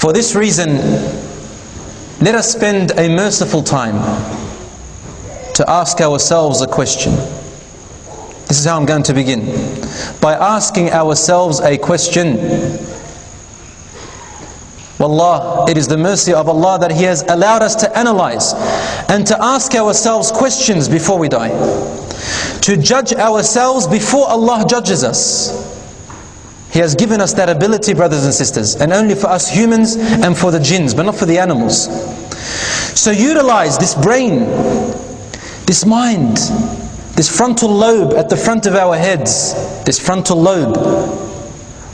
For this reason, let us spend a merciful time to ask ourselves a question. This is how I'm going to begin. By asking ourselves a question. Wallah, it is the mercy of Allah that He has allowed us to analyze and to ask ourselves questions before we die. To judge ourselves before Allah judges us. He has given us that ability, brothers and sisters, and only for us humans and for the jinns, but not for the animals. So utilize this brain, this mind, this frontal lobe at the front of our heads, this frontal lobe,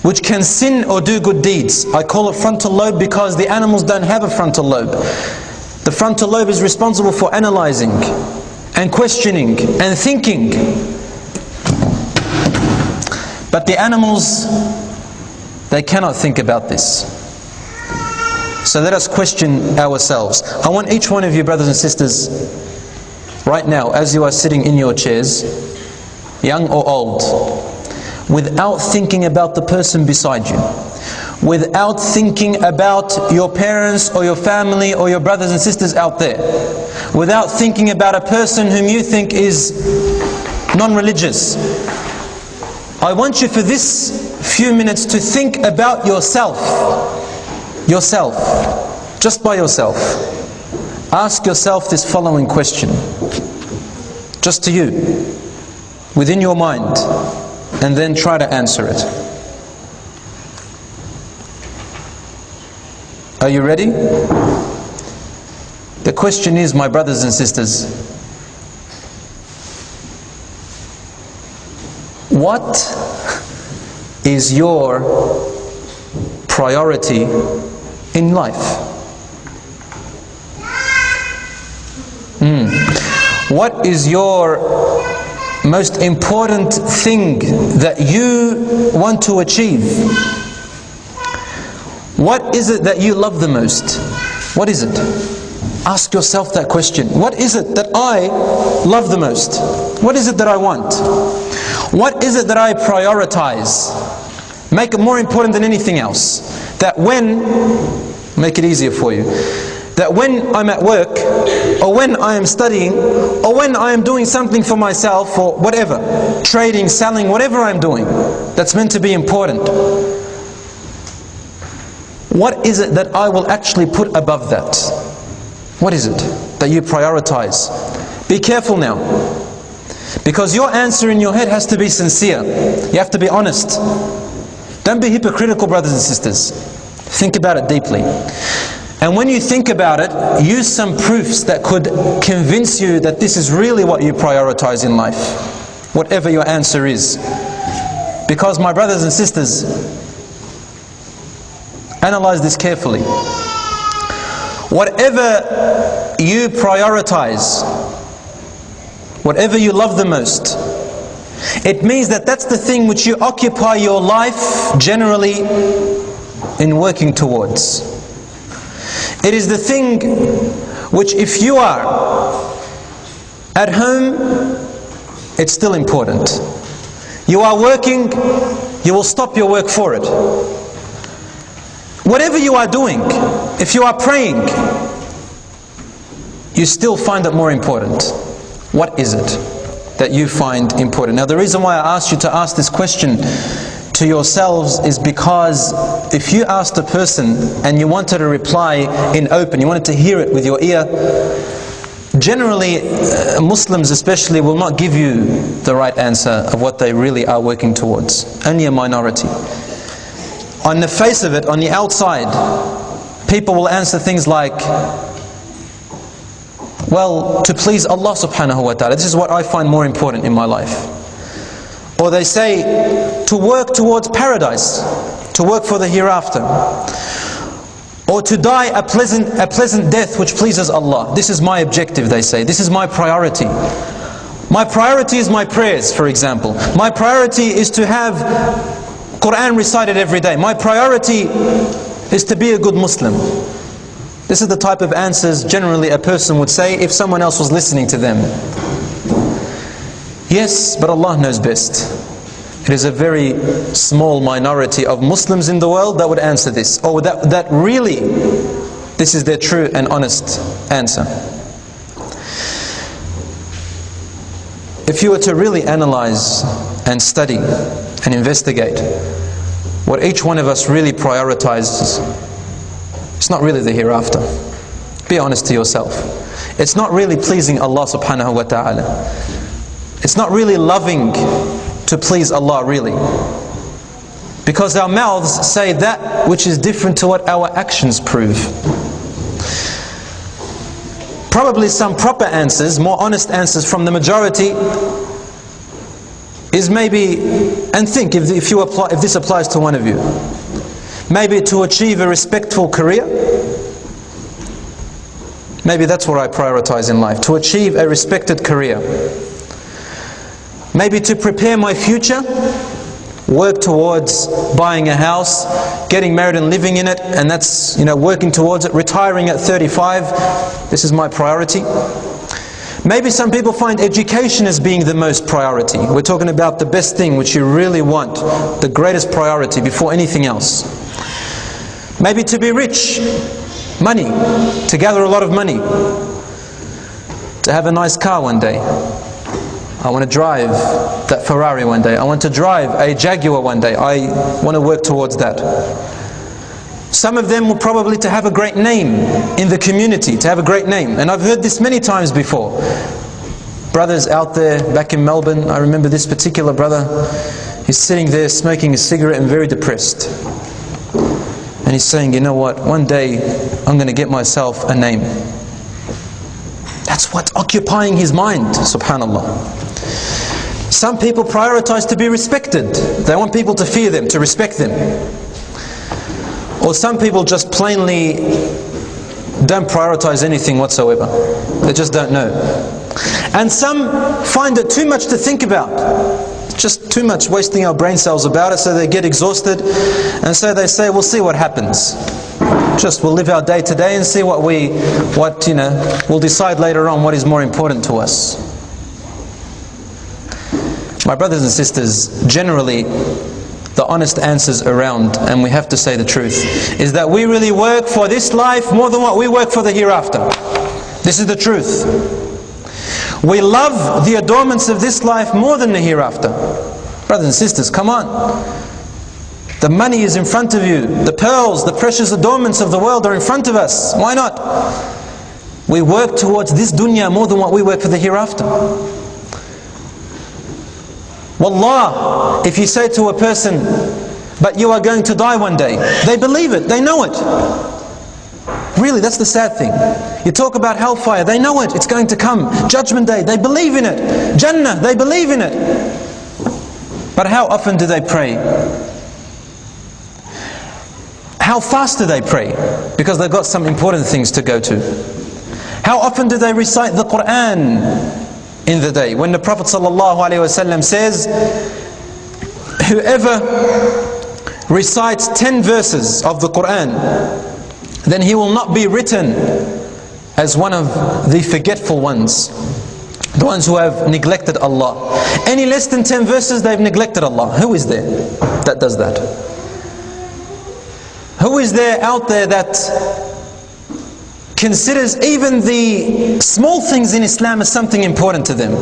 which can sin or do good deeds. I call it frontal lobe because the animals don't have a frontal lobe. The frontal lobe is responsible for analyzing and questioning and thinking. But the animals, they cannot think about this. So let us question ourselves. I want each one of you, brothers and sisters, right now, as you are sitting in your chairs, young or old, without thinking about the person beside you, without thinking about your parents or your family or your brothers and sisters out there, without thinking about a person whom you think is non-religious, I want you for this few minutes to think about yourself. Yourself. Just by yourself. Ask yourself this following question. Just to you. Within your mind. And then try to answer it. Are you ready? The question is, my brothers and sisters, what is your priority in life? What is your most important thing that you want to achieve? What is it that you love the most? What is it? Ask yourself that question. What is it that I love the most? What is it that I want? What is it that I prioritize? Make it more important than anything else. That when, make it easier for you, that when I'm at work, or when I am studying, or when I am doing something for myself, or whatever, trading, selling, whatever I'm doing, that's meant to be important. What is it that I will actually put above that? What is it that you prioritize? Be careful now. Because your answer in your head has to be sincere. You have to be honest. Don't be hypocritical, brothers and sisters. Think about it deeply. And when you think about it, use some proofs that could convince you that this is really what you prioritize in life. Whatever your answer is. Because, my brothers and sisters, analyze this carefully. Whatever you prioritize, whatever you love the most, it means that that's the thing which you occupy your life generally in working towards. It is the thing which, if you are at home, it's still important. You are working, you will stop your work for it. Whatever you are doing, if you are praying, you still find it more important. What is it that you find important? Now, the reason why I asked you to ask this question to yourselves is because if you asked a person and you wanted a reply in open, you wanted to hear it with your ear, generally Muslims especially will not give you the right answer of what they really are working towards. Only a minority. On the face of it, on the outside, people will answer things like, well, to please Allah subhanahu wa ta'ala. This is what I find more important in my life. Or they say, to work towards paradise, to work for the hereafter. Or to die a pleasant death which pleases Allah. This is my objective, they say. This is my priority. My priority is my prayers, for example. My priority is to have Quran recited every day. My priority is to be a good Muslim. This is the type of answers generally a person would say if someone else was listening to them. Yes, but Allah knows best. it is a very small minority of Muslims in the world that would answer this, or that really this is their true and honest answer. If you were to really analyze and study and investigate what each one of us really prioritizes, it's not really the hereafter. Be honest to yourself. It's not really pleasing Allah subhanahu wa ta'ala. It's not really loving to please Allah really. Because our mouths say that which is different to what our actions prove. Probably some proper answers, more honest answers from the majority is maybe, and think if this applies to one of you, maybe to achieve a respectful career. Maybe that's what I prioritize in life, to achieve a respected career. Maybe to prepare my future, work towards buying a house, getting married and living in it, and that's, working towards it, retiring at 35, this is my priority. Maybe some people find education as being the most priority. We're talking about the best thing which you really want, the greatest priority before anything else. Maybe to be rich, money, to gather a lot of money, to have a nice car one day. I want to drive that Ferrari one day. I want to drive a Jaguar one day. I want to work towards that. Some of them will probably to have a great name in the community, to have a great name. And I've heard this many times before. Brothers out there back in Melbourne, I remember this particular brother, he's sitting there smoking a cigarette and very depressed. And he's saying, you know what, one day I'm going to get myself a name. That's what's occupying his mind, subhanallah. Some people prioritize to be respected. They want people to fear them, to respect them. Or some people just plainly don't prioritize anything whatsoever. They just don't know. And some find it too much to think about. Just too much, wasting our brain cells about it, so they get exhausted. And so they say, we'll see what happens. We'll live our day to day and see we'll decide later on what is more important to us. My brothers and sisters, generally, the honest answers around, and we have to say the truth, is that we really work for this life more than what we work for the hereafter. This is the truth. We love the adornments of this life more than the hereafter. Brothers and sisters, come on. The money is in front of you. The pearls, the precious adornments of the world are in front of us. Why not? We work towards this dunya more than what we work for the hereafter. Wallah, if you say to a person, but you are going to die one day, they believe it, they know it. Really, that's the sad thing. You talk about hellfire, they know it, it's going to come. Judgment day, they believe in it. Jannah, they believe in it. But how often do they pray? How fast do they pray? Because they've got some important things to go to. How often do they recite the Quran in the day? When the Prophet ﷺ says, whoever recites 10 verses of the Quran, then he will not be written as one of the forgetful ones, the ones who have neglected Allah. Any less than 10 verses, they've neglected Allah. Who is there that does that? Who is there out there that considers even the small things in Islam as something important to them?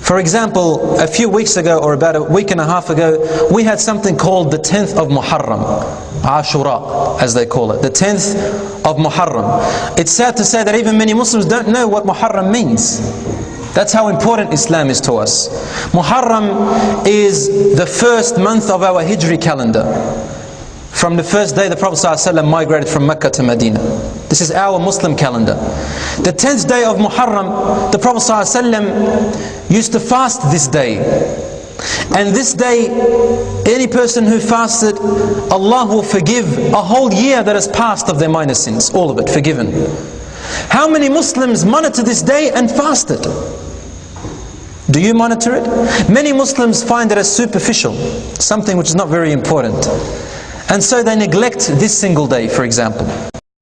For example, a few weeks ago, or about a week and a half ago, we had something called the 10th of Muharram, Ashura, as they call it, the 10th of Muharram. It's sad to say that even many Muslims don't know what Muharram means. That's how important Islam is to us. Muharram is the first month of our Hijri calendar. From the first day the Prophet ﷺ migrated from Mecca to Medina. This is our Muslim calendar. The 10th day of Muharram, the Prophet ﷺ used to fast this day. And this day, any person who fasts it, Allah will forgive a whole year that has passed of their minor sins. All of it, forgiven. How many Muslims monitor this day and fast it? Do you monitor it? Many Muslims find it as superficial, something which is not very important. And so they neglect this single day, for example.